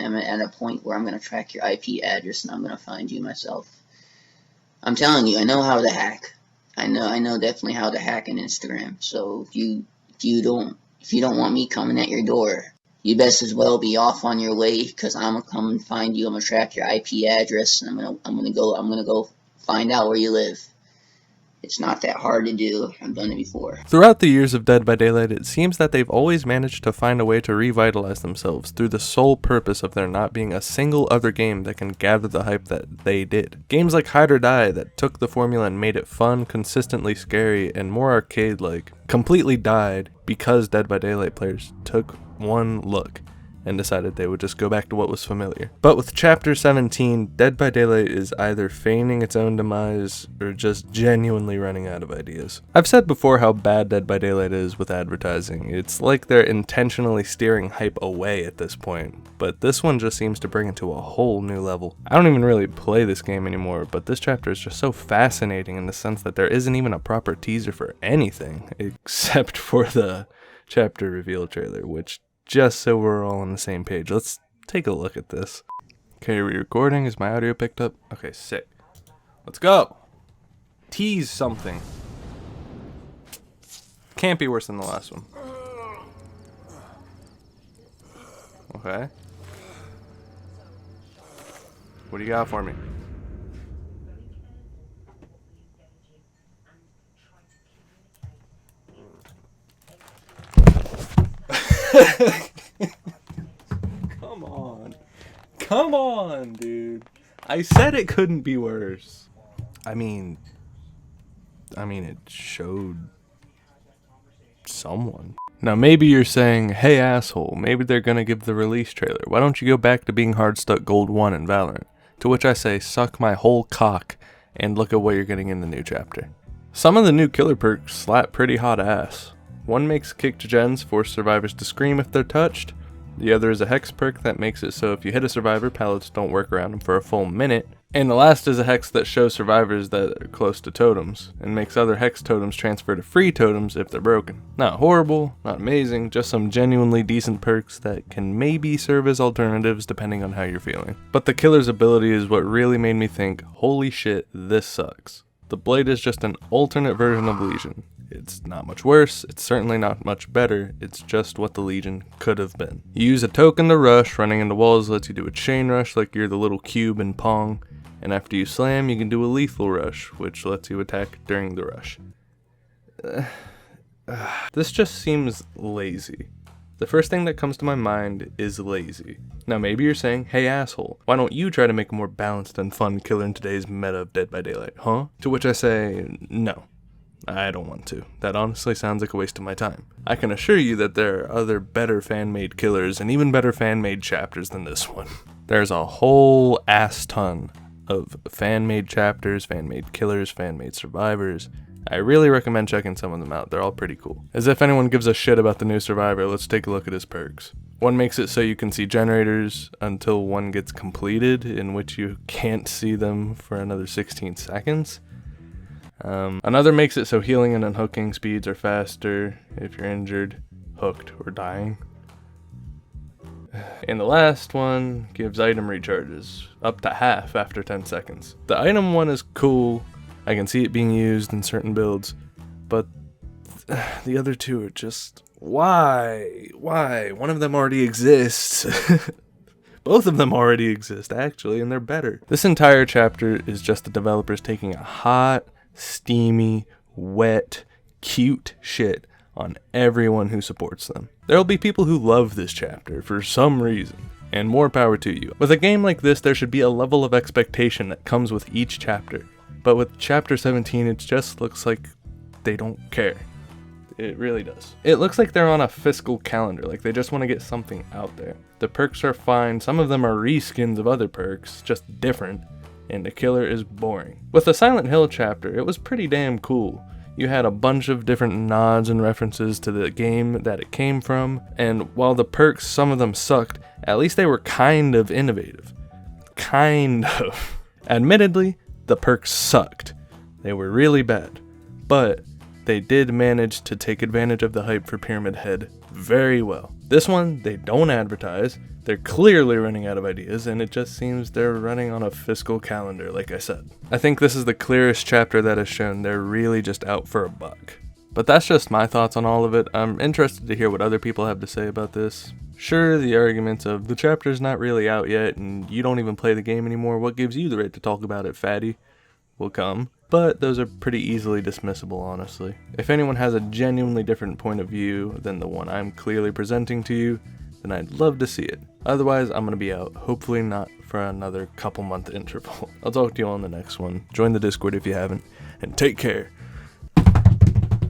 I'm at a point where I'm going to track your IP address and I'm going to find you myself. I'm telling you, I know how to hack. I know definitely how to hack an Instagram. So if you don't want me coming at your door, you best as well be off on your way, because I'm gonna come and find you. I'm gonna track your IP address, and I'm gonna go find out where you live. It's not that hard to do. I've done it before. Throughout the years of Dead by Daylight, it seems that they've always managed to find a way to revitalize themselves through the sole purpose of there not being a single other game that can gather the hype that they did. Games like Hide or Die that took the formula and made it fun, consistently scary, and more arcade-like, completely died because Dead by Daylight players took one look and decided they would just go back to what was familiar. But with Chapter 17, Dead by Daylight is either feigning its own demise or just genuinely running out of ideas. I've said before how bad Dead by Daylight is with advertising. It's like they're intentionally steering hype away at this point, but this one just seems to bring it to a whole new level. I don't even really play this game anymore, but this chapter is just so fascinating in the sense that there isn't even a proper teaser for anything, except for the chapter reveal trailer, which, just so we're all on the same page, let's take a look at this. Okay, are we recording? Is my audio picked up? Okay, sick. Let's go! Tease something. Can't be worse than the last one. Okay. What do you got for me? Come on, dude. I said it couldn't be worse. I mean, it showed someone. Now, maybe you're saying, hey, asshole, maybe they're gonna give the release trailer. Why don't you go back to being hard stuck Gold 1 in Valorant? To which I say, suck my whole cock and look at what you're getting in the new chapter. Some of the new killer perks slap pretty hot ass. One makes kicked gens force survivors to scream if they're touched. The other is a hex perk that makes it so if you hit a survivor, pallets don't work around them for a full minute. And the last is a hex that shows survivors that are close to totems, and makes other hex totems transfer to free totems if they're broken. Not horrible, not amazing, just some genuinely decent perks that can maybe serve as alternatives depending on how you're feeling. But the killer's ability is what really made me think, holy shit, this sucks. The blade is just an alternate version of Legion. It's not much worse, it's certainly not much better, it's just what the Legion could have been. You use a token to rush, running into walls lets you do a chain rush like you're the little cube in Pong, and after you slam you can do a lethal rush, which lets you attack during the rush. This just seems lazy. The first thing that comes to my mind is lazy. Now maybe you're saying, hey asshole, why don't you try to make a more balanced and fun killer in today's meta of Dead by Daylight, huh? To which I say, no. I don't want to. That honestly sounds like a waste of my time. I can assure you that there are other better fan-made killers and even better fan-made chapters than this one. There's a whole ass ton of fan-made chapters, fan-made killers, fan-made survivors. I really recommend checking some of them out. They're all pretty cool. As if anyone gives a shit about the new survivor, let's take a look at his perks. One makes it so you can see generators until one gets completed, in which you can't see them for another 16 seconds. Another makes it so healing and unhooking speeds are faster if you're injured, hooked, or dying. And the last one gives item recharges, up to half after 10 seconds. The item one is cool, I can see it being used in certain builds, but the other two are just, why? One of them already exists. Both of them already exist, actually, and they're better. This entire chapter is just the developers taking a hot, steamy, wet, cute shit on everyone who supports them. There'll be people who love this chapter for some reason, and more power to you. With a game like this, there should be a level of expectation that comes with each chapter, but with chapter 17, it just looks like they don't care. It really does. It looks like they're on a fiscal calendar, like they just want to get something out there. The perks are fine, some of them are reskins of other perks, just different, and the killer is boring. With the Silent Hill chapter, it was pretty damn cool. You had a bunch of different nods and references to the game that it came from, and while the perks, some of them sucked, at least they were kind of innovative. Kind of. Admittedly, the perks sucked. They were really bad. But they did manage to take advantage of the hype for Pyramid Head very well. This one, they don't advertise. They're clearly running out of ideas, and it just seems they're running on a fiscal calendar, like I said. I think this is the clearest chapter that has shown they're really just out for a buck. But that's just my thoughts on all of it. I'm interested to hear what other people have to say about this. Sure, the arguments of the chapter's not really out yet, and you don't even play the game anymore, what gives you the right to talk about it, fatty, will come. But those are pretty easily dismissible, honestly. If anyone has a genuinely different point of view than the one I'm clearly presenting to you, then I'd love to see it. Otherwise, I'm gonna be out, hopefully not for another couple month interval. I'll talk to you on the next one. Join the Discord if you haven't, and take care.